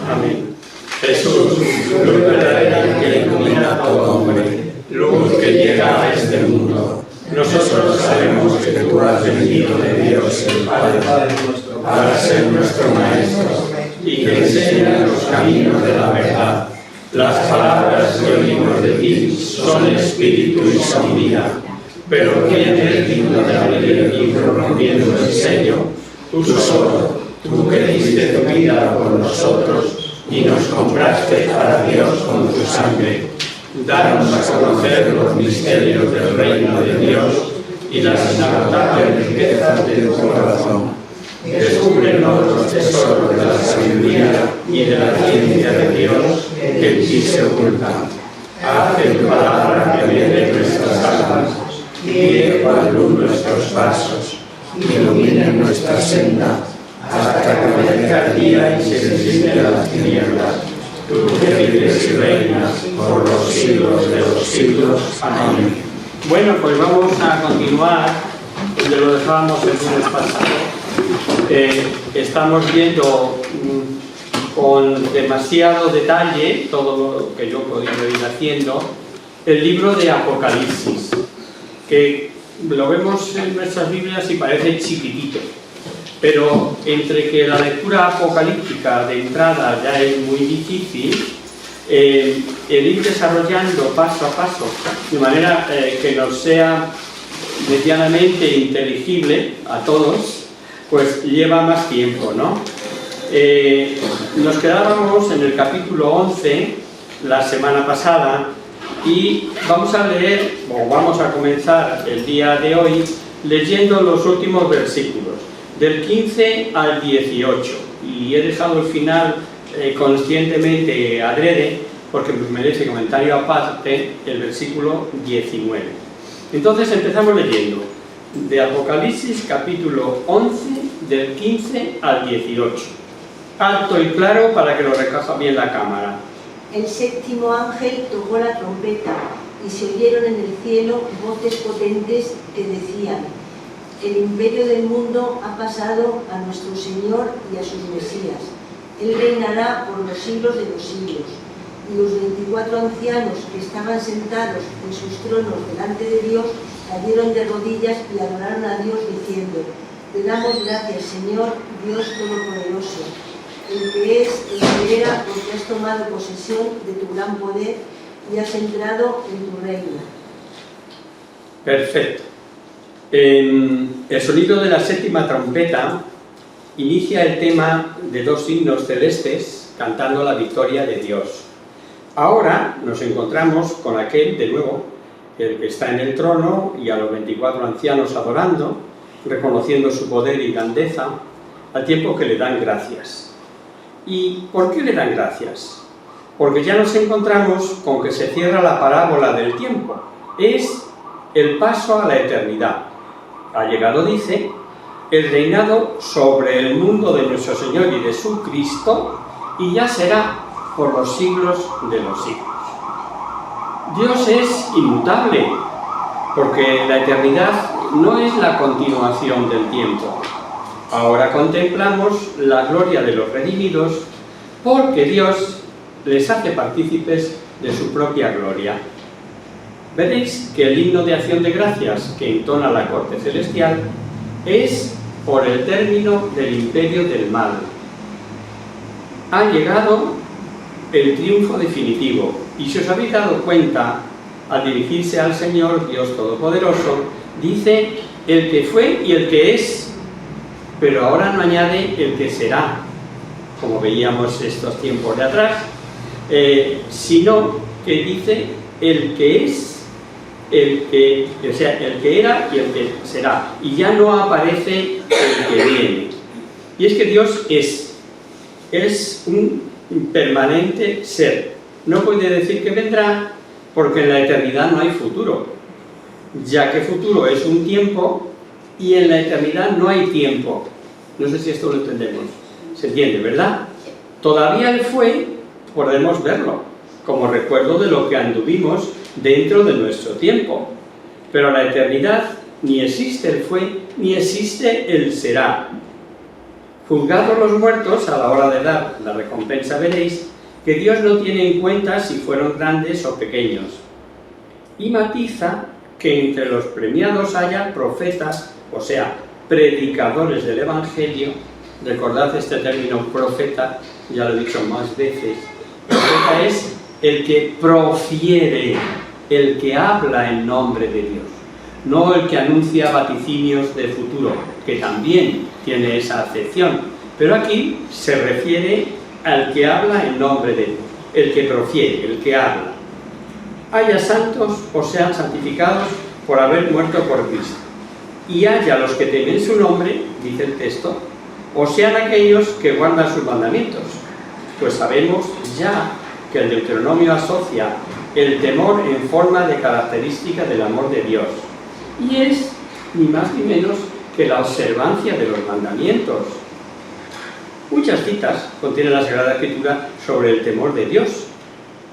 Amén. Jesús, luz verdadera que ilumina a todo hombre, luz que llega a este mundo. Nosotros sabemos que tú has venido de Dios el Padre para ser nuestro Maestro y que enseña los caminos de la verdad. Las palabras que oímos de ti son espíritu y son vida. Pero ¿quién es digno de abrir el libro rompiendo el sello? Tú solo, tú que diste tu vida por nosotros y nos compraste para Dios con tu sangre. Danos a conocer los misterios del reino de Dios y las inagotables riquezas de tu corazón. Descúbrenos los tesoros de la sabiduría y de la ciencia de Dios que en ti se ocultan. Haz que tu palabra que viene nuestras almas, guíe cual luz nuestros pasos, ilumine nuestra senda, hasta que venga el día y se disipe las tinieblas. Tú que vives y reinas por los siglos de los siglos. Amén. Bueno, pues vamos a continuar donde lo dejábamos el lunes pasado. Estamos viendo con demasiado detalle todo lo que yo podía ir haciendo el libro de Apocalipsis, que lo vemos en nuestras Biblias y parece chiquitito, pero entre que la lectura apocalíptica de entrada ya es muy difícil, el ir desarrollando paso a paso de manera que nos sea medianamente inteligible a todos, pues lleva más tiempo, ¿no? Nos quedábamos en el capítulo 11 la semana pasada y vamos a leer, o vamos a comenzar el día de hoy leyendo los últimos versículos, del 15 al 18, y he dejado el final conscientemente adrede porque merece comentario aparte el versículo 19. Entonces empezamos leyendo de Apocalipsis capítulo 11 del 15 al 18, alto y claro para que lo recoja bien la cámara. El séptimo ángel tocó la trompeta y se oyeron en el cielo voces potentes que decían: el imperio del mundo ha pasado a nuestro Señor y a sus Mesías. Él reinará por los siglos de los siglos. Y los 24 ancianos que estaban sentados en sus tronos delante de Dios cayeron de rodillas y adoraron a Dios diciendo: te damos gracias, Señor, Dios Todopoderoso, el que es, el que era, porque has tomado posesión de tu gran poder y has entrado en tu reino. Perfecto. El sonido de la séptima trompeta inicia el tema de dos signos celestes cantando la victoria de Dios. Ahora nos encontramos con aquel, de nuevo, el que está en el trono y a los 24 ancianos adorando, reconociendo su poder y grandeza, al tiempo que le dan gracias. ¿Y por qué le dan gracias? Porque ya nos encontramos con que se cierra la parábola del tiempo. Es el paso a la eternidad. Ha llegado, dice, el reinado sobre el mundo de nuestro Señor y de su Cristo, y ya será por los siglos de los siglos. Dios es inmutable, porque la eternidad no es la continuación del tiempo. Ahora contemplamos la gloria de los redimidos, porque Dios les hace partícipes de su propia gloria. Veréis que el himno de acción de gracias que entona la corte celestial es por el término del imperio del mal. Ha llegado el triunfo definitivo, y si os habéis dado cuenta, al dirigirse al Señor Dios Todopoderoso, dice el que fue y el que es, pero ahora no añade el que será, como veíamos estos tiempos de atrás, sino que dice el que es, el que era y el que será, y ya no aparece el que viene. Y es que Dios es un permanente ser. No puede decir que vendrá, porque en la eternidad no hay futuro, ya que futuro es un tiempo y en la eternidad no hay tiempo. No sé si esto lo entendemos. ¿Se entiende, verdad? Todavía Él fue, podemos verlo, como recuerdo de lo que anduvimos dentro de nuestro tiempo. Pero la eternidad ni existe el fue, ni existe el será. Juzgados los muertos, a la hora de dar la recompensa veréis que Dios no tiene en cuenta si fueron grandes o pequeños. Y matiza que entre los premiados haya profetas, o sea, predicadores del Evangelio. Recordad este término profeta, ya lo he dicho más veces. Profeta es el que profiere, el que habla en nombre de Dios, no el que anuncia vaticinios de futuro, que también tiene esa acepción, pero aquí se refiere al que habla en nombre de Dios, el que profiere, el que habla. Haya santos o sean santificados por haber muerto por Cristo, y haya los que temen su nombre, dice el texto, o sean aquellos que guardan sus mandamientos, pues sabemos ya que el Deuteronomio asocia el temor en forma de característica del amor de Dios, y es ni más ni menos que la observancia de los mandamientos. Muchas citas contiene la Sagrada Escritura sobre el temor de Dios.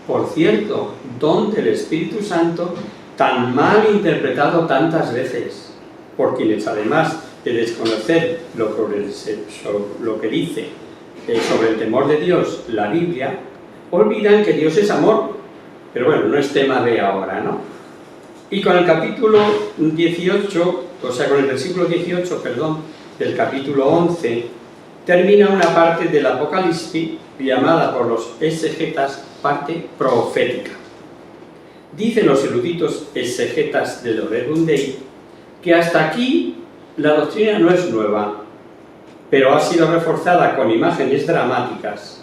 Por cierto, don del Espíritu Santo, tan mal interpretado tantas veces, por quienes además de desconocer lo que dice sobre el temor de Dios la Biblia, olvidan que Dios es amor. Pero bueno, no es tema de ahora, ¿no? Y con el capítulo 18, o sea, con el versículo 18, perdón, del capítulo 11, termina una parte del Apocalipsis llamada por los exegetas parte profética. Dicen los eruditos exegetas del Verbum Dei que hasta aquí la doctrina no es nueva, pero ha sido reforzada con imágenes dramáticas.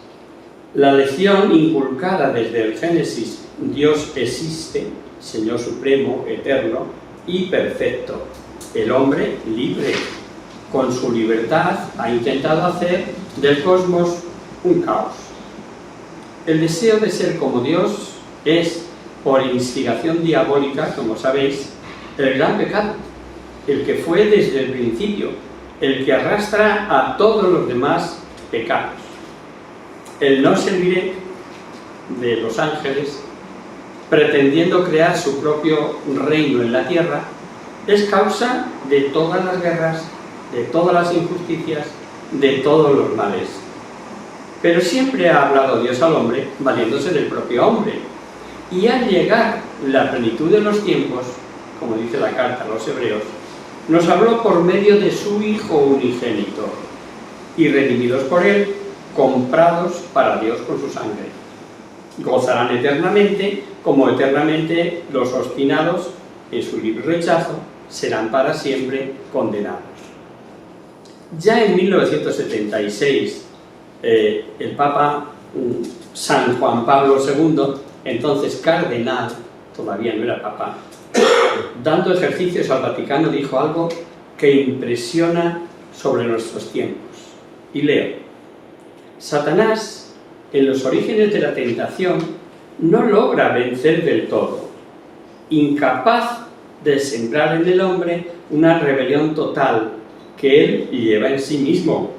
La lección inculcada desde el Génesis, Dios existe, Señor supremo, eterno y perfecto. El hombre libre, con su libertad, ha intentado hacer del cosmos un caos. El deseo de ser como Dios es, por instigación diabólica, como sabéis, el gran pecado, el que fue desde el principio, el que arrastra a todos los demás pecados. El no serviré de los ángeles, pretendiendo crear su propio reino en la tierra, es causa de todas las guerras, de todas las injusticias, de todos los males. Pero siempre ha hablado Dios al hombre valiéndose del propio hombre. Y al llegar la plenitud de los tiempos, como dice la carta a los hebreos, nos habló por medio de su Hijo unigénito, y redimidos por él, comprados para Dios con su sangre. Gozarán eternamente, como eternamente los obstinados en su libre rechazo serán para siempre condenados. Ya en 1976, el Papa San Juan Pablo II, entonces cardenal, todavía no era Papa, dando ejercicios al Vaticano, dijo algo que impresiona sobre nuestros tiempos. Y leo: Satanás, en los orígenes de la tentación, no logra vencer del todo, incapaz de sembrar en el hombre una rebelión total que él lleva en sí mismo,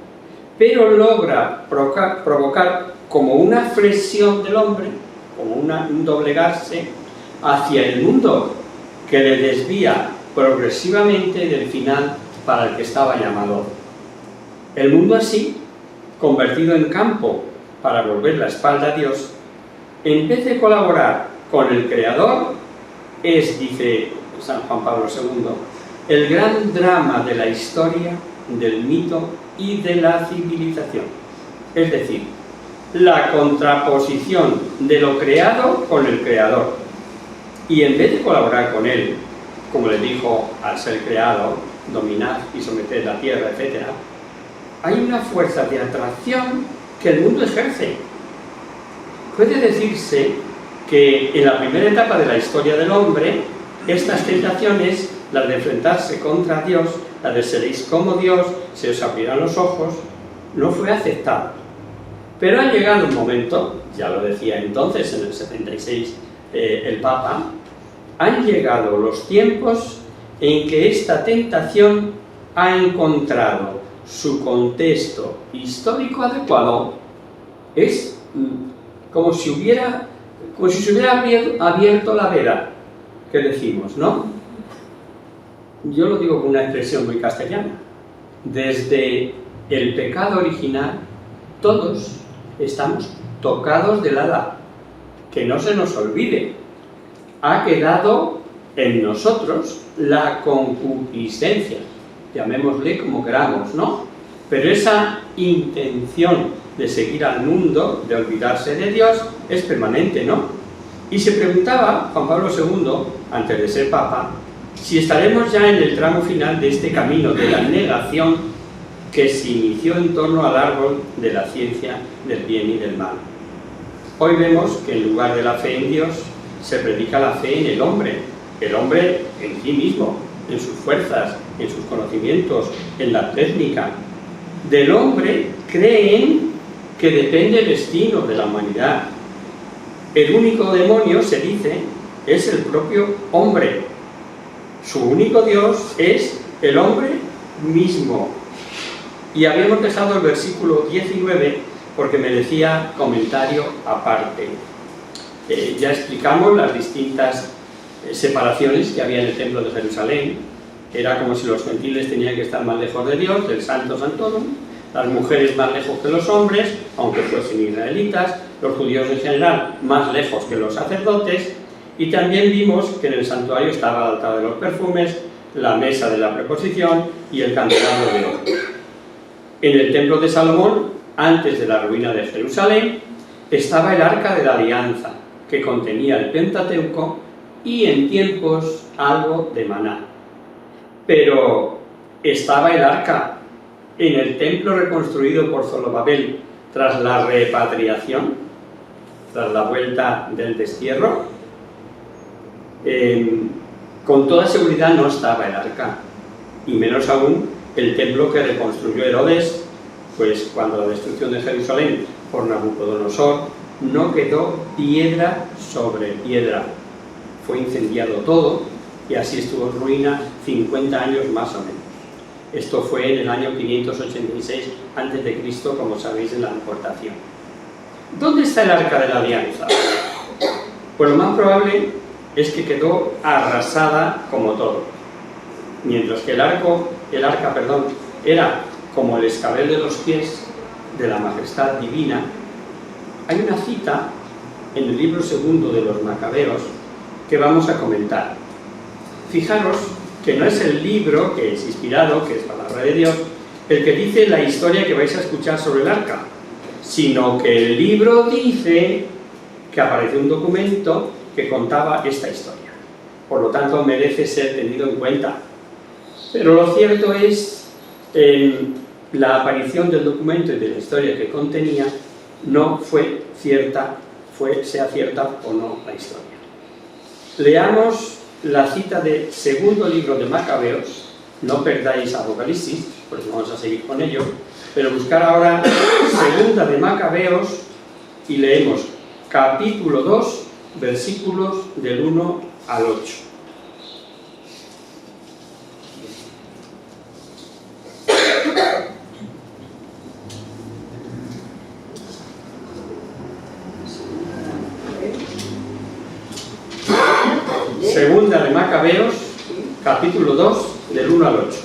pero logra provocar como una flexión del hombre, como un doblegarse hacia el mundo, que le desvía progresivamente del final para el que estaba llamado. El mundo así, convertido en campo para volver la espalda a Dios, en vez de colaborar con el Creador, es, dice San Juan Pablo II, el gran drama de la historia, del mito y de la civilización. Es decir, la contraposición de lo creado con el Creador. Y en vez de colaborar con él, como le dijo al ser creado, dominar y someter la tierra, etc., hay una fuerza de atracción que el mundo ejerce. Puede decirse que en la primera etapa de la historia del hombre, estas tentaciones, las de enfrentarse contra Dios, las de seréis como Dios, se os abrirán los ojos, no fue aceptado. Pero ha llegado un momento, ya lo decía entonces en el 76 el Papa, han llegado los tiempos en que esta tentación ha encontrado su contexto histórico adecuado. Es como si se hubiera abierto la veda, que decimos, ¿no? Yo lo digo con una expresión muy castellana. Desde el pecado original, todos estamos tocados del hada. Que no se nos olvide, ha quedado en nosotros la concupiscencia, llamémosle como queramos, ¿no? Pero esa intención de seguir al mundo, de olvidarse de Dios, es permanente, ¿no? Y se preguntaba Juan Pablo II, antes de ser Papa, si estaremos ya en el tramo final de este camino de la negación que se inició en torno al árbol de la ciencia del bien y del mal. Hoy vemos que en lugar de la fe en Dios, se predica la fe en el hombre en sí mismo, en sus fuerzas, en sus conocimientos, en la técnica. Del hombre creen que depende el destino de la humanidad. El único demonio, se dice, es el propio hombre. Su único Dios es el hombre mismo. Y habíamos dejado el versículo 19 porque merecía comentario aparte. Ya explicamos las distintas separaciones que había en el templo de Jerusalén. Era como si los gentiles tenían que estar más lejos de Dios, del Santo Santorum, las mujeres más lejos que los hombres, aunque fuesen israelitas, los judíos en general más lejos que los sacerdotes, y también vimos que en el santuario estaba el altar de los perfumes, la mesa de la preposición y el candelabro de oro. En el templo de Salomón, antes de la ruina de Jerusalén, estaba el arca de la alianza, que contenía el Pentateuco y en tiempos algo de maná. Pero estaba el arca en el templo reconstruido por Zorobabel tras la repatriación, tras la vuelta del destierro. Con toda seguridad no estaba el arca, y menos aún el templo que reconstruyó Herodes, pues cuando la destrucción de Jerusalén por Nabucodonosor no quedó piedra sobre piedra. Fue incendiado todo y así estuvo en ruina 50 años más o menos. Esto fue en el año 586 a.C., como sabéis, en la deportación. ¿Dónde está el arca de la alianza? Pues lo más probable es que quedó arrasada como todo. Mientras que el arca era como el escabel de los pies de la majestad divina. Hay una cita en el libro segundo de los Macabeos que vamos a comentar. Fijaros que no es el libro que es inspirado, que es palabra de Dios, el que dice la historia que vais a escuchar sobre el arca, sino que el libro dice que apareció un documento que contaba esta historia. Por lo tanto, merece ser tenido en cuenta. Pero lo cierto es, la aparición del documento y de la historia que contenía no fue cierta, sea cierta o no la historia. Leamos la cita del segundo libro de Macabeos, no perdáis Apocalipsis, porque vamos a seguir con ello, pero buscar ahora segunda de Macabeos y leemos capítulo 2, versículos del 1 al 8. Segunda de Macabeos, capítulo 2, del 1 al 8.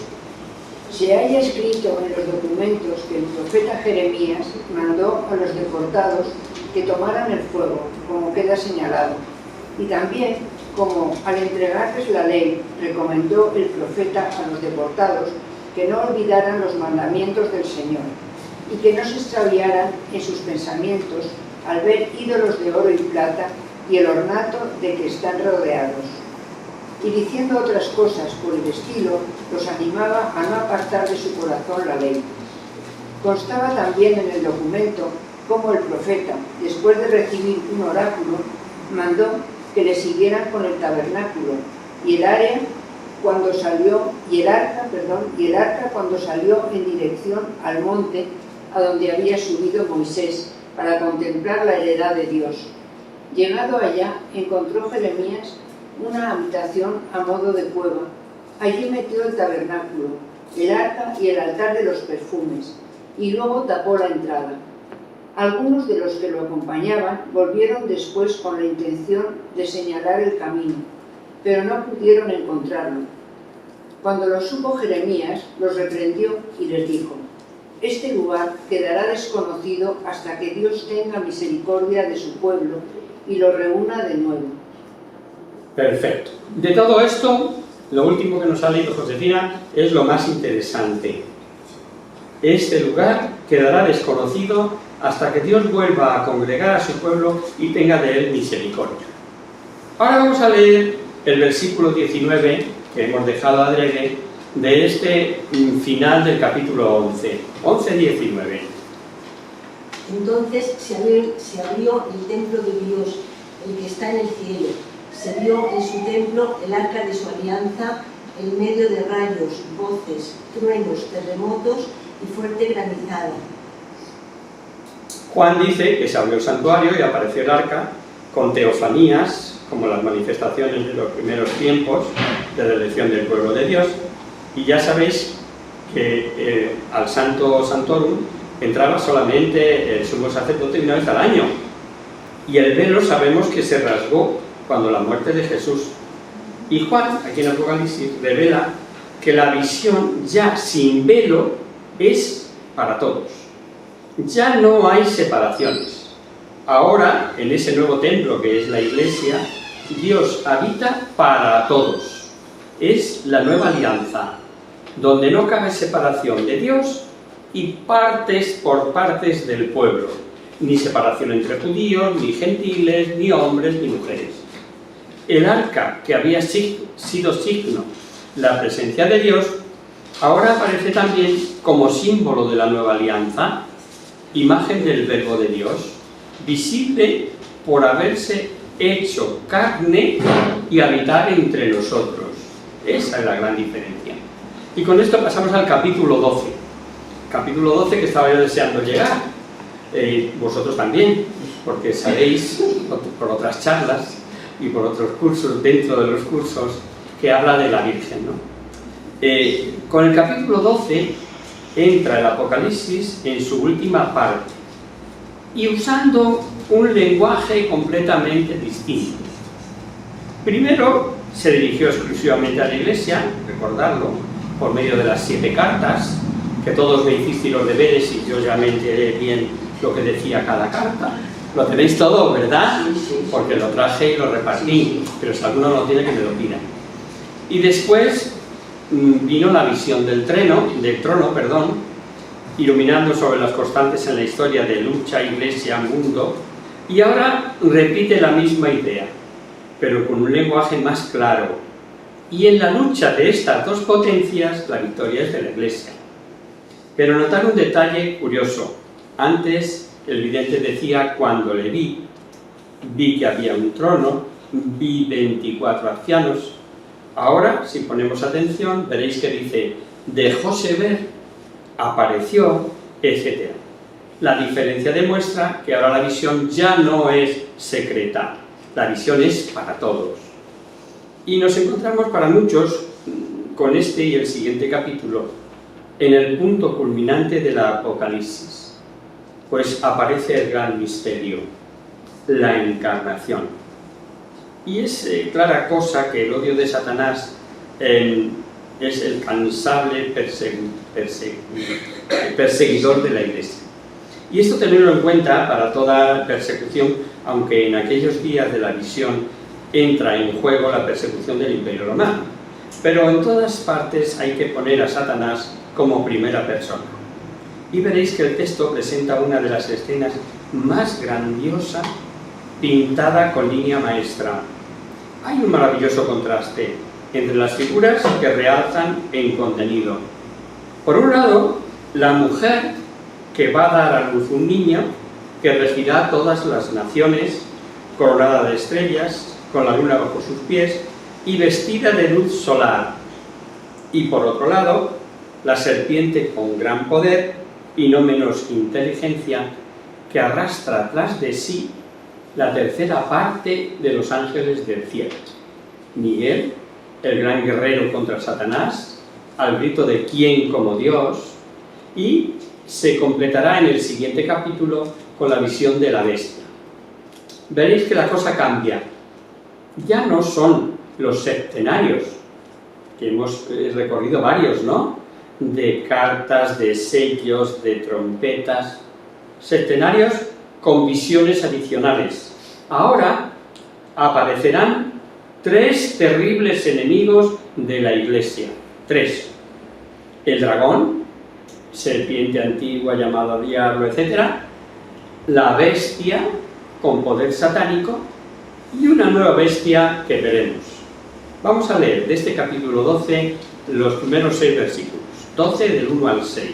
Se halla escrito en los documentos que el profeta Jeremías mandó a los deportados que tomaran el fuego, como queda señalado, y también como al entregarles la ley recomendó el profeta a los deportados que no olvidaran los mandamientos del Señor y que no se extraviaran en sus pensamientos al ver ídolos de oro y plata y el ornato de que están rodeados. Y diciendo otras cosas por el estilo, los animaba a no apartar de su corazón la ley. Constaba también en el documento cómo el profeta, después de recibir un oráculo, mandó que le siguieran con el tabernáculo y el arca cuando salió en dirección al monte a donde había subido Moisés para contemplar la heredad de Dios. Llegado allá, encontró Jeremías una habitación a modo de cueva. Allí metió el tabernáculo, el arca y el altar de los perfumes, y luego tapó la entrada. Algunos de los que lo acompañaban volvieron después con la intención de señalar el camino, pero no pudieron encontrarlo. Cuando lo supo Jeremías, los reprendió y les dijo: Este lugar quedará desconocido hasta que Dios tenga misericordia de su pueblo y lo reúna de nuevo. Perfecto. De todo esto, lo último que nos ha leído Josefina es lo más interesante. Este lugar quedará desconocido hasta que Dios vuelva a congregar a su pueblo y tenga de él misericordia. Ahora vamos a leer el versículo 19, que hemos dejado adrede, de este final del capítulo 11, 11-19. Entonces se abrió el templo de Dios, el que está en el cielo. Se vio en su templo el arca de su alianza, en medio de rayos, voces, truenos, terremotos y fuerte granizada. Juan dice que se abrió el santuario y apareció el arca con teofanías, como las manifestaciones de los primeros tiempos de la elección del pueblo de Dios. Y ya sabéis que al Santo Santorum entraba solamente el sumo sacerdote una vez al año. Y el velo sabemos que se rasgó cuando la muerte de Jesús. Y Juan, aquí en Apocalipsis, revela que la visión ya sin velo es para todos. Ya no hay separaciones. Ahora, en ese nuevo templo que es la Iglesia, Dios habita para todos. Es la nueva alianza, donde no cabe separación de Dios y partes por partes del pueblo, ni separación entre judíos, ni gentiles, ni hombres, ni mujeres. El arca, que había sido signo de la presencia de Dios, ahora aparece también como símbolo de la nueva alianza, imagen del Verbo de Dios, visible por haberse hecho carne y habitar entre nosotros. Esa es la gran diferencia. Y con esto pasamos al capítulo 12. Capítulo 12 que estaba yo deseando llegar. Vosotros también, porque sabéis, por otras charlas y por otros cursos, dentro de los cursos, que habla de la Virgen, ¿no? Con el capítulo 12 entra el Apocalipsis en su última parte y usando un lenguaje completamente distinto. Primero se dirigió exclusivamente a la Iglesia, recordarlo, por medio de las 7 cartas, que todos me hicisteis los deberes y yo ya me enteré bien lo que decía cada carta. Lo tenéis todo, ¿verdad? Porque lo traje y lo repartí, pero si alguno no tiene, que me lo pida. Y después vino la visión del trono, iluminando sobre las constantes en la historia de lucha, iglesia, mundo, y ahora repite la misma idea, pero con un lenguaje más claro. Y en la lucha de estas dos potencias, la victoria es de la Iglesia. Pero notar un detalle curioso. Antes el vidente decía, cuando le vi que había un trono, vi 24 ancianos. Ahora, si ponemos atención, veréis que dice, dejóse ver, apareció, etc. La diferencia demuestra que ahora la visión ya no es secreta, la visión es para todos. Y nos encontramos para muchos, con este y el siguiente capítulo, en el punto culminante de la Apocalipsis, pues aparece el gran misterio, la encarnación. Y es clara cosa que el odio de Satanás es el cansable perseguidor de la Iglesia. Y esto tenerlo en cuenta para toda persecución, aunque en aquellos días de la visión entra en juego la persecución del Imperio Romano. Pero en todas partes hay que poner a Satanás como primera persona. Y veréis que el texto presenta una de las escenas más grandiosas, pintada con línea maestra. Hay un maravilloso contraste entre las figuras que realzan en contenido. Por un lado, la mujer que va a dar a luz un niño que regirá todas las naciones, coronada de estrellas, con la luna bajo sus pies y vestida de luz solar. Y por otro lado, la serpiente con gran poder y no menos inteligencia, que arrastra tras de sí la tercera parte de los ángeles del cielo. Miguel, el gran guerrero contra Satanás, al grito de ¿quién como Dios? Y se completará en el siguiente capítulo con la visión de la bestia. Veréis que la cosa cambia. Ya no son los septenarios, que hemos recorrido varios, ¿no? de cartas, de sellos, de trompetas, septenarios con visiones adicionales. Ahora aparecerán 3 terribles enemigos de la Iglesia. 3. El dragón, serpiente antigua llamada diablo, etc. La bestia con poder satánico y una nueva bestia que veremos. Vamos a leer de este capítulo 12 los primeros 6 versículos. 12 del 1 al 6.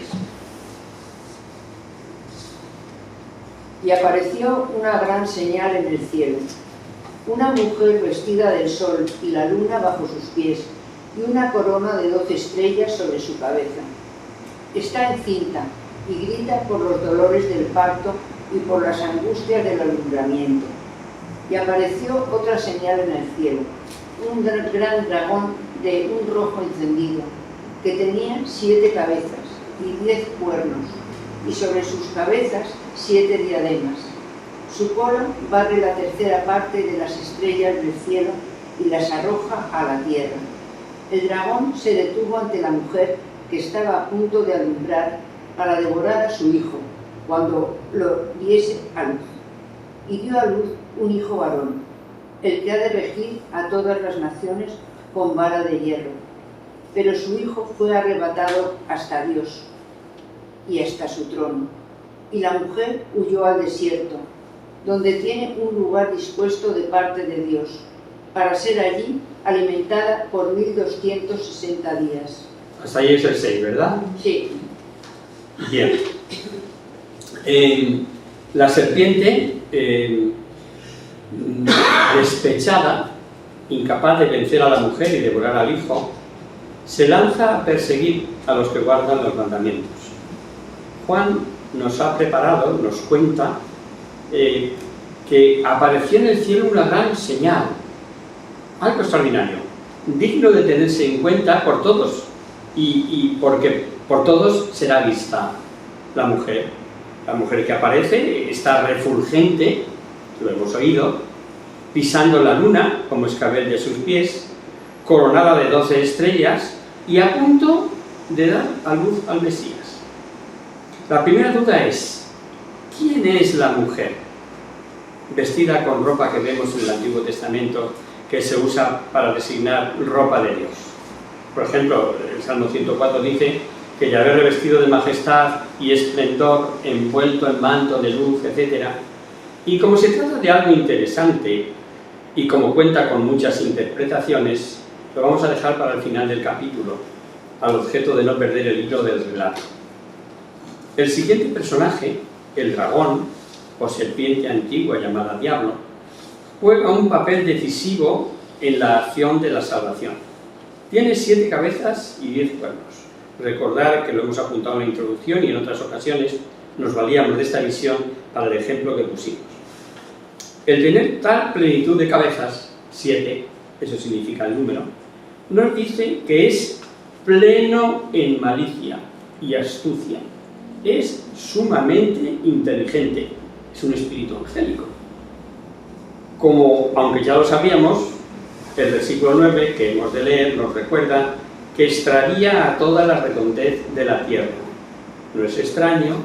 Y apareció una gran señal en el cielo, una mujer vestida del sol y la luna bajo sus pies, y una corona de 12 estrellas sobre su cabeza. Está encinta y grita por los dolores del parto y por las angustias del alumbramiento. Y apareció otra señal en el cielo, un gran dragón de un rojo encendido, que tenía 7 cabezas y 10 cuernos, y sobre sus cabezas 7 diademas. Su cola barre la tercera parte de las estrellas del cielo y las arroja a la tierra. El dragón se detuvo ante la mujer que estaba a punto de alumbrar para devorar a su hijo, cuando lo diese a luz. Y dio a luz un hijo varón, el que ha de regir a todas las naciones con vara de hierro. Pero su hijo fue arrebatado hasta Dios y hasta su trono. Y la mujer huyó al desierto, donde tiene un lugar dispuesto de parte de Dios, para ser allí alimentada por 1260 días. Hasta ahí es el 6, ¿verdad? Sí. Bien. La serpiente, despechada, incapaz de vencer a la mujer y devorar al hijo, se lanza a perseguir a los que guardan los mandamientos. Juan nos ha preparado, nos cuenta, que apareció en el cielo una gran señal, algo extraordinario, digno de tenerse en cuenta por todos, y porque por todos será vista la mujer. La mujer que aparece está refulgente, lo hemos oído, pisando la luna como escabel de sus pies, coronada de 12 estrellas y a punto de dar a luz al Mesías. La primera duda es, ¿quién es la mujer? Vestida con ropa que vemos en el Antiguo Testamento, que se usa para designar ropa de Dios. Por ejemplo, el Salmo 104 dice que Yahvé revestido de majestad y esplendor, envuelto en manto de luz, etc. Y como se trata de algo interesante y como cuenta con muchas interpretaciones, lo vamos a dejar para el final del capítulo, al objeto de no perder el hilo del relato. El siguiente personaje, el dragón, o serpiente antigua llamada diablo, juega un papel decisivo en la acción de la salvación. Tiene 7 cabezas y 10 cuernos. Recordar que lo hemos apuntado en la introducción y en otras ocasiones nos valíamos de esta visión para el ejemplo que pusimos. El tener tal plenitud de cabezas, 7, eso significa el número, nos dice que es pleno en malicia y astucia. Es sumamente inteligente, es un espíritu angélico. Como, aunque ya lo sabíamos, el versículo 9 que hemos de leer nos recuerda que extraía a toda la redondez de la tierra. No es extraño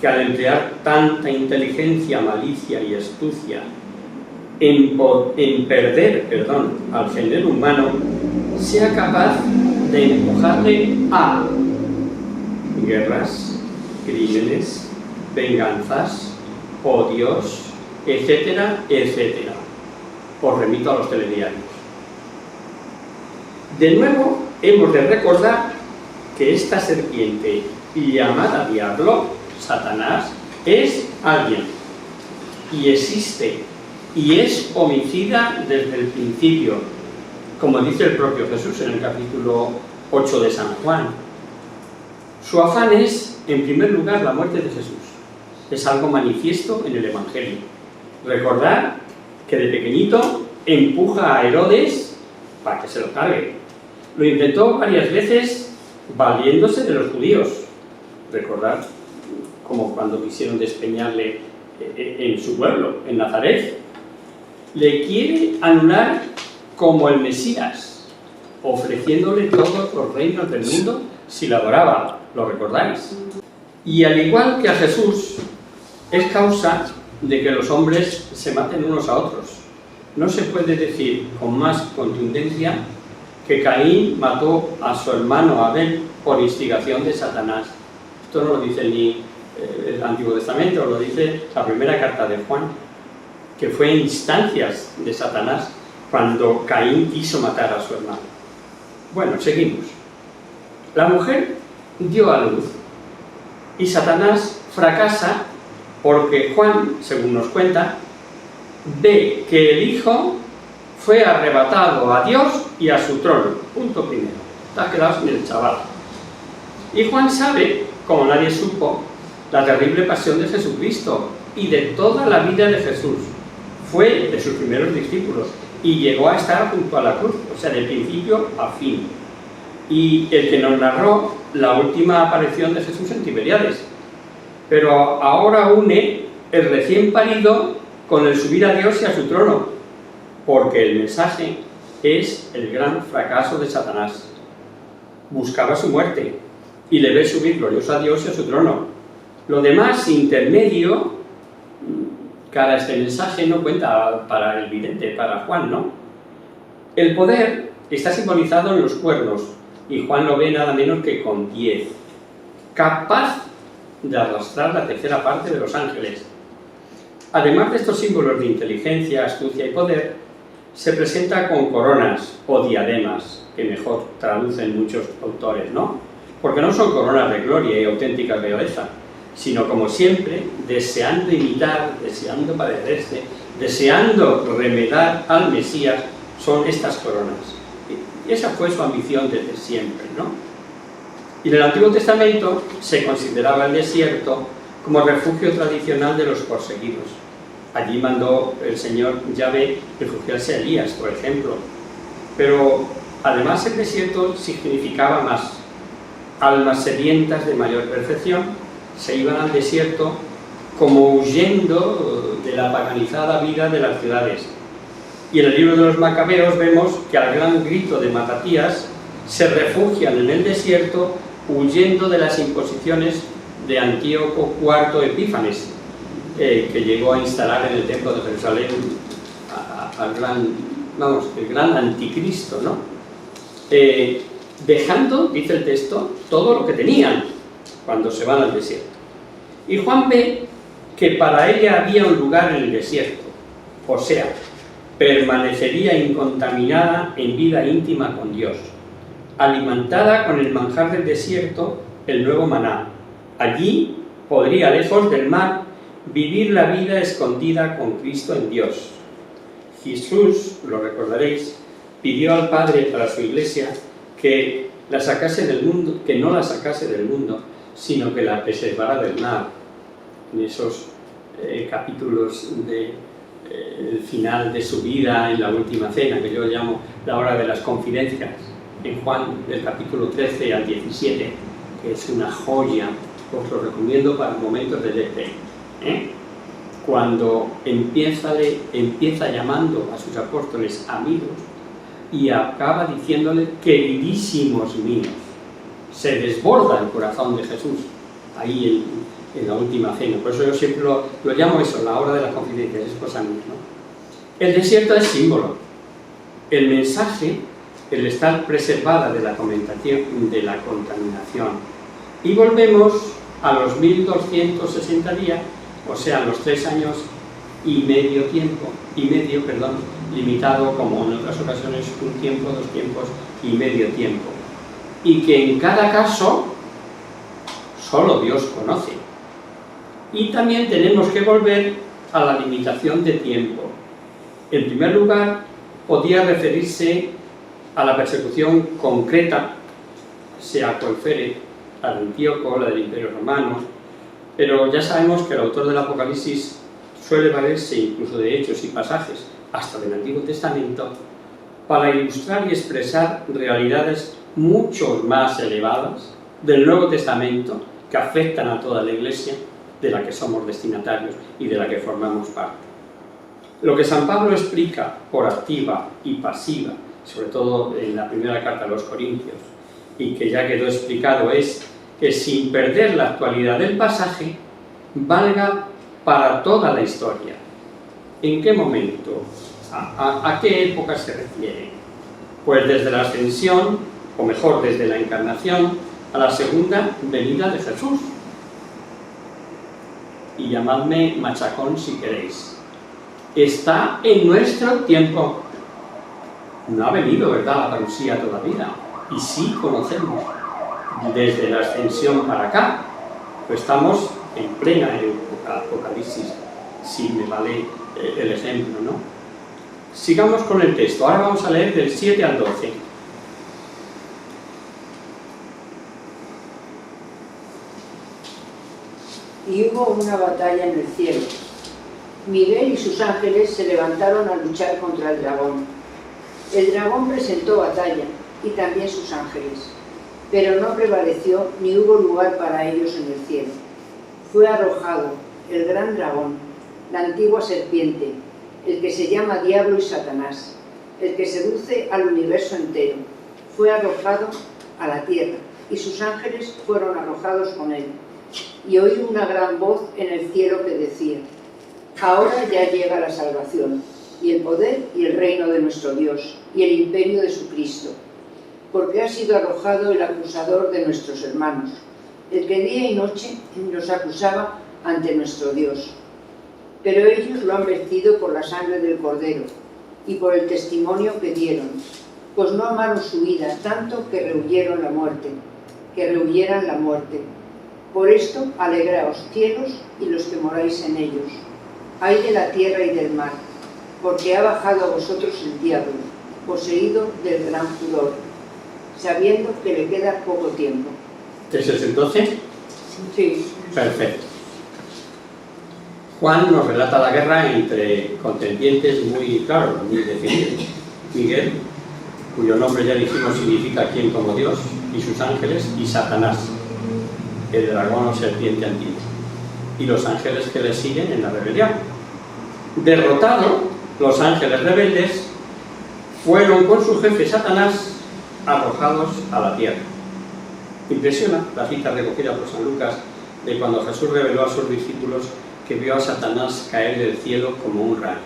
que al emplear tanta inteligencia, malicia y astucia en perder al género humano, sea capaz de empujarle a guerras, crímenes, venganzas, odios, etcétera, etcétera. Os remito a los telediarios. De nuevo, hemos de recordar que esta serpiente llamada diablo, Satanás, es alguien y existe y es homicida desde el principio, como dice el propio Jesús en el capítulo 8 de San Juan. Su afán es, en primer lugar, la muerte de Jesús. Es algo manifiesto en el Evangelio. Recordad que de pequeñito empuja a Herodes para que se lo cargue. Lo intentó varias veces valiéndose de los judíos. Recordad como cuando quisieron despeñarle en su pueblo, en Nazaret. Le quiere anular como el Mesías, ofreciéndole todos los reinos del mundo si la adoraba, ¿lo recordáis? Y al igual que a Jesús, es causa de que los hombres se maten unos a otros. No se puede decir con más contundencia que Caín mató a su hermano Abel por instigación de Satanás. Esto no lo dice ni el Antiguo Testamento, lo dice la primera carta de Juan, que fue en instancias de Satanás cuando Caín quiso matar a su hermano. Bueno, seguimos. La mujer dio a luz y Satanás fracasa porque Juan, según nos cuenta, ve que el hijo fue arrebatado a Dios y a su trono. Punto primero. Está quedado sin el chaval. Y Juan sabe, como nadie supo, la terrible pasión de Jesucristo y de toda la vida de Jesús. Fue de sus primeros discípulos y llegó a estar junto a la cruz, o sea, de principio a fin. Y el que nos narró la última aparición de Jesús en Tiberíades. Pero ahora une el recién parido con el subir a Dios y a su trono, porque el mensaje es el gran fracaso de Satanás. Buscaba su muerte y le ve subir glorioso a Dios y a su trono. Lo demás, intermedio, cara a este mensaje, no cuenta para el vidente, para Juan, ¿no? El poder está simbolizado en los cuernos, y Juan lo ve nada menos que con 10, capaz de arrastrar la tercera parte de los ángeles. Además de estos símbolos de inteligencia, astucia y poder, se presenta con coronas o diademas, que mejor traducen muchos autores, ¿no? Porque no son coronas de gloria y auténtica realeza, sino como siempre, deseando imitar, deseando parecerse, deseando remedar al Mesías, son estas coronas. Y esa fue su ambición desde siempre, ¿no? Y en el Antiguo Testamento se consideraba el desierto como refugio tradicional de los perseguidos. Allí mandó el Señor Yahvé refugiarse a Elías, por ejemplo. Pero además el desierto significaba más. Almas sedientas de mayor perfección se iban al desierto como huyendo de la paganizada vida de las ciudades. Y en el libro de los Macabeos vemos que al gran grito de Matatías se refugian en el desierto huyendo de las imposiciones de Antíoco IV Epífanes, que llegó a instalar en el templo de Jerusalén el gran anticristo, ¿no? Dejando, dice el texto, todo lo que tenían cuando se van al desierto. Y Juan ve que para ella había un lugar en el desierto, o sea, permanecería incontaminada en vida íntima con Dios, alimentada con el manjar del desierto, el nuevo maná. Allí podría, lejos del mar, vivir la vida escondida con Cristo en Dios. Jesús, lo recordaréis, pidió al Padre para su iglesia que la sacase del mundo, que no la sacase del mundo, sino que la preservara del mar. En esos capítulos del final de su vida, en la última cena, que yo llamo la hora de las confidencias, en Juan, del capítulo 13 al 17, que es una joya, os lo recomiendo para momentos de deleite. Cuando empieza llamando a sus apóstoles amigos y acaba diciéndole queridísimos míos. Se desborda el corazón de Jesús ahí en la última cena. Por eso yo siempre lo llamo eso, la hora de las confidencias, es cosa mía, ¿no? El desierto es símbolo. El mensaje, el estar preservada de la contaminación. Y volvemos a los 1260 días, o sea, los 3 años y medio, limitado como en otras ocasiones 1 tiempo, 2 tiempos y medio tiempo. Y que en cada caso solo Dios conoce. Y también tenemos que volver a la limitación de tiempo. En primer lugar, podía referirse a la persecución concreta, sea cual fuere, la de Antíoco, la del Imperio Romano, pero ya sabemos que el autor del Apocalipsis suele valerse incluso de hechos y pasajes, hasta del Antiguo Testamento, para ilustrar y expresar realidades mucho más elevadas del Nuevo Testamento que afectan a toda la Iglesia, de la que somos destinatarios y de la que formamos parte. Lo que San Pablo explica por activa y pasiva, sobre todo en la primera carta a los Corintios, y que ya quedó explicado, es que sin perder la actualidad del pasaje, valga para toda la historia. ¿En qué momento? ¿A qué época se refiere? Pues desde la ascensión, o mejor, desde la encarnación, a la segunda venida de Jesús. Y llamadme machacón si queréis. Está en nuestro tiempo. No ha venido, ¿verdad?, la parusía todavía. Y sí conocemos, desde la ascensión para acá, pues estamos en plena época Apocalipsis, si me vale el ejemplo, ¿no? Sigamos con el texto. Ahora vamos a leer del 7 al 12. Y hubo una batalla en el cielo. Miguel y sus ángeles se levantaron a luchar contra el dragón. El dragón presentó batalla, y también sus ángeles, pero no prevaleció ni hubo lugar para ellos en el cielo. Fue arrojado el gran dragón, la antigua serpiente, el que se llama Diablo y Satanás, el que seduce al universo entero. Fue arrojado a la tierra, y sus ángeles fueron arrojados con él. Y oí una gran voz en el cielo que decía: ahora ya llega la salvación, y el poder y el reino de nuestro Dios, y el imperio de su Cristo, porque ha sido arrojado el acusador de nuestros hermanos, el que día y noche nos acusaba ante nuestro Dios. Pero ellos lo han vencido por la sangre del Cordero y por el testimonio que dieron, pues no amaron su vida tanto que rehuyeran la muerte. Por esto, alegraos, cielos y los que moráis en ellos. Ay de la tierra y del mar, porque ha bajado a vosotros el diablo, poseído del gran furor, sabiendo que le queda poco tiempo. ¿Es el 12? Sí. Perfecto. Juan nos relata la guerra entre contendientes muy claros, muy definidos. Miguel, cuyo nombre ya dijimos significa quien como Dios, y sus ángeles, y Satanás, el dragón o serpiente antigua, y los ángeles que le siguen en la rebelión. Derrotado, los ángeles rebeldes fueron con su jefe Satanás arrojados a la tierra. Impresiona la cita recogida por San Lucas de cuando Jesús reveló a sus discípulos que vio a Satanás caer del cielo como un rayo.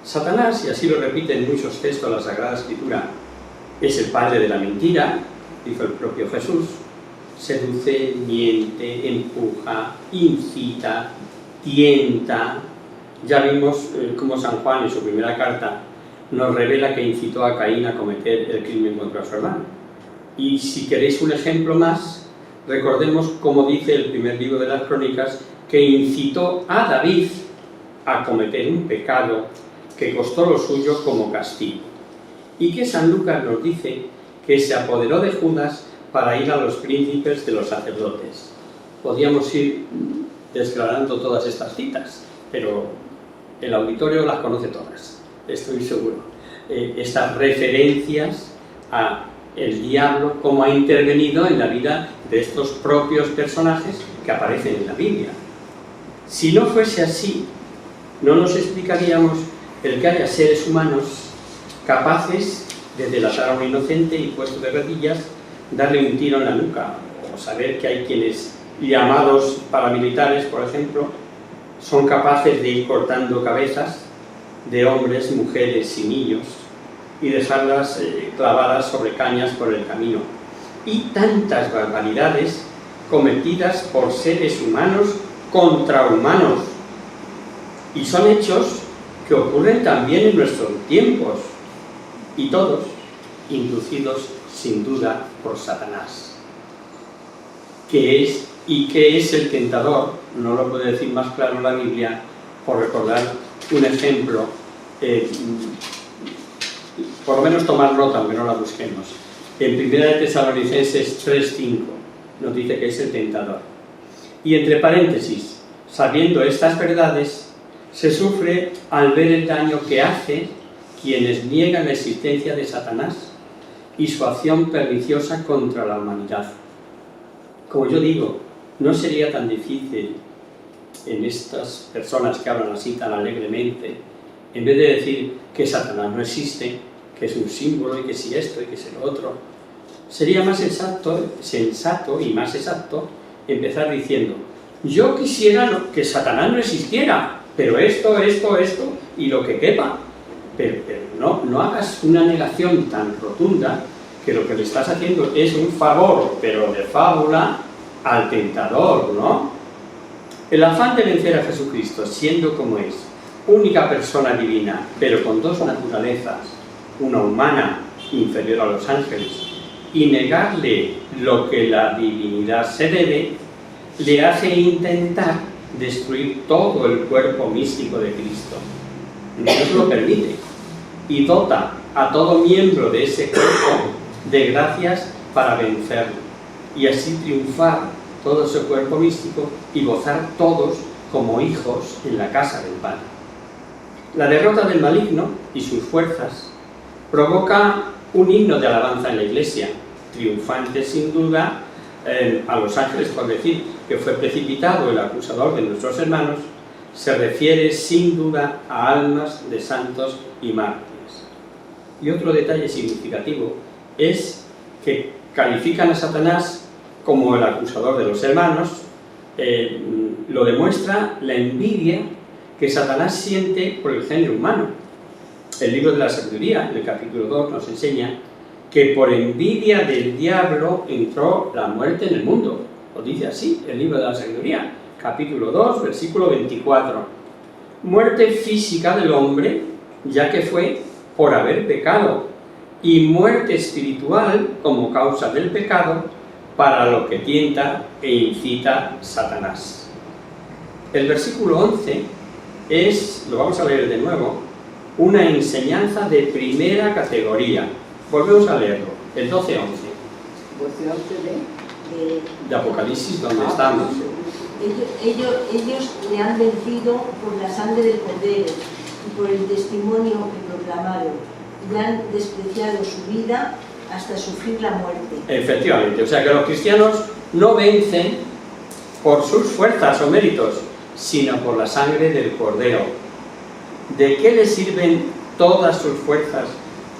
Satanás, y así lo repite en muchos textos de la Sagrada Escritura, es el padre de la mentira, dijo el propio Jesús. Seduce, miente, empuja, incita, tienta. Ya vimos cómo San Juan en su primera carta nos revela que incitó a Caín a cometer el crimen contra su hermano. Y si queréis un ejemplo más, recordemos cómo dice el primer libro de las Crónicas, que incitó a David a cometer un pecado que costó lo suyo como castigo. Y que San Lucas nos dice que se apoderó de Judas para ir a los príncipes de los sacerdotes. Podríamos ir desgranando todas estas citas, pero el auditorio las conoce todas, estoy seguro. Estas referencias a el diablo, cómo ha intervenido en la vida de estos propios personajes que aparecen en la Biblia. Si no fuese así, no nos explicaríamos el que haya seres humanos capaces de delatar a un inocente y puesto de rodillas, darle un tiro en la nuca, o saber que hay quienes, llamados paramilitares, por ejemplo, son capaces de ir cortando cabezas de hombres, mujeres y niños y dejarlas clavadas sobre cañas por el camino. Y tantas barbaridades cometidas por seres humanos contra humanos. Y son hechos que ocurren también en nuestros tiempos, y todos inducidos sin duda por Satanás. ¿Qué es el tentador? No lo puede decir más claro la Biblia, por recordar un ejemplo, por lo menos tomar nota, aunque no la busquemos. En 1 Tesalonicenses 3:5 nos dice que es el tentador. Y entre paréntesis, sabiendo estas verdades, se sufre al ver el daño que hace quienes niegan la existencia de Satanás y su acción perniciosa contra la humanidad. Como yo digo, no sería tan difícil en estas personas que hablan así tan alegremente, en vez de decir que Satanás no existe, que es un símbolo y que si esto y que si lo otro, sería más sensato y más exacto empezar diciendo: yo quisiera que Satanás no existiera, pero esto, y lo que quepa. Pero no hagas una negación tan rotunda, que lo que le estás haciendo es un favor, pero de fábula, al tentador, ¿no? El afán de vencer a Jesucristo, siendo como es, única persona divina, pero con dos naturalezas, una humana inferior a los ángeles, y negarle lo que la divinidad se debe, le hace intentar destruir todo el cuerpo místico de Cristo. Dios lo permite y dota a todo miembro de ese cuerpo de gracias para vencerlo y así triunfar todo ese cuerpo místico y gozar todos como hijos en la casa del Padre. La derrota del maligno y sus fuerzas provoca un himno de alabanza en la Iglesia, triunfante sin duda a los ángeles, por decir que fue precipitado el acusador de nuestros hermanos, se refiere sin duda a almas de santos y mártires. Y otro detalle significativo es que califican a Satanás como el acusador de los hermanos. Lo demuestra la envidia que Satanás siente por el género humano. El libro de la sabiduría, en el capítulo 2, nos enseña que por envidia del diablo entró la muerte en el mundo. Lo dice así el libro de la sabiduría, capítulo 2, versículo 24. Muerte física del hombre, ya que fue por haber pecado, y muerte espiritual como causa del pecado, para lo que tienta e incita Satanás. El versículo 11 es, lo vamos a leer de nuevo, una enseñanza de primera categoría. Volvemos a leerlo, el 12-11. De Apocalipsis, donde estamos. Ellos le han vencido por la sangre del Cordero y por el testimonio que proclamaron, y han despreciado su vida hasta sufrir la muerte. Efectivamente, o sea que los cristianos no vencen por sus fuerzas o méritos, sino por la sangre del Cordero. ¿De qué les sirven todas sus fuerzas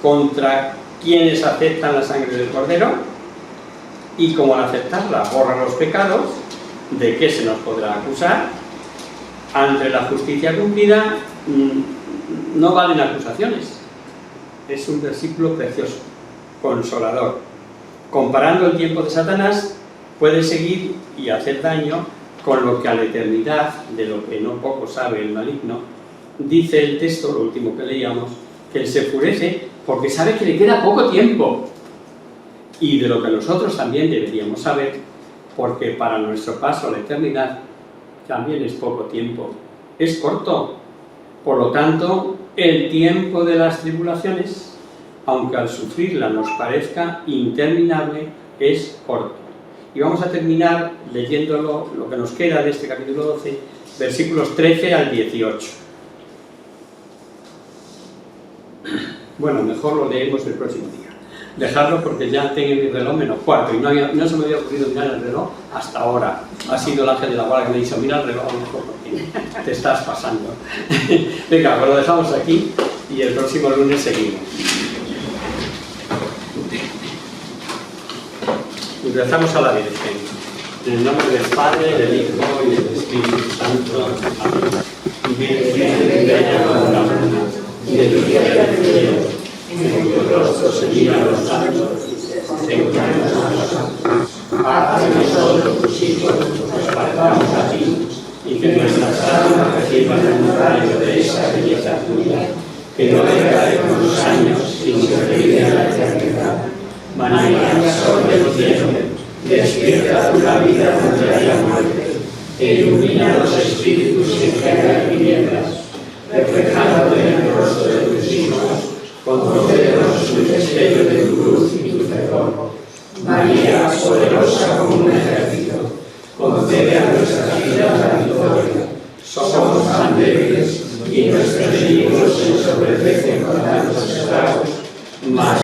contra quienes aceptan la sangre del Cordero? Y como al aceptarla borra los pecados, ¿de qué se nos podrá acusar? Ante la justicia cumplida no valen acusaciones. Es un versículo precioso, consolador. Comparando el tiempo de Satanás, puede seguir y hacer daño con lo que a la eternidad, de lo que no poco sabe el maligno, dice el texto, lo último que leíamos, que él se enfurece porque sabe que le queda poco tiempo, y de lo que nosotros también deberíamos saber, porque para nuestro paso a la eternidad también es poco tiempo, es corto. Por lo tanto, el tiempo de las tribulaciones, aunque al sufrirla nos parezca interminable, es corto. Y vamos a terminar leyéndolo, lo que nos queda de este capítulo 12, versículos 13 al 18. Bueno, mejor lo leemos el próximo día. Dejarlo porque ya tengo mi reloj menos cuarto y no se me había ocurrido mirar el reloj hasta ahora. Ha sido el ángel de la guarda que me ha dicho: mira el reloj, mejor porque te estás pasando. Venga, pues lo dejamos aquí y el próximo lunes seguimos. Y rezamos a la Virgen. En el nombre del Padre, del Hijo y del Espíritu Santo. Amén. Virgen bella como la luna, y de luz del cielo, en tu rostro se miran los santos, encarnos a los santos. Haz que nosotros, tus hijos, nos parezcamos a ti, y que nuestras almas reciban un rayo de esa belleza tuya, que no decae con los años, sino que vive en la eternidad. María, sol del cielo, despierta tu la vida donde haya muerte, e ilumina los espíritus y engendra tinieblas, reflejando en el rostro de tus hijos, concédenos un destello de tu luz y tu fervor. María, poderosa como un ejército, concede a nuestras vidas la victoria. Somos tan débiles y nuestros enemigos se sobrecrecen con tantos estragos, mas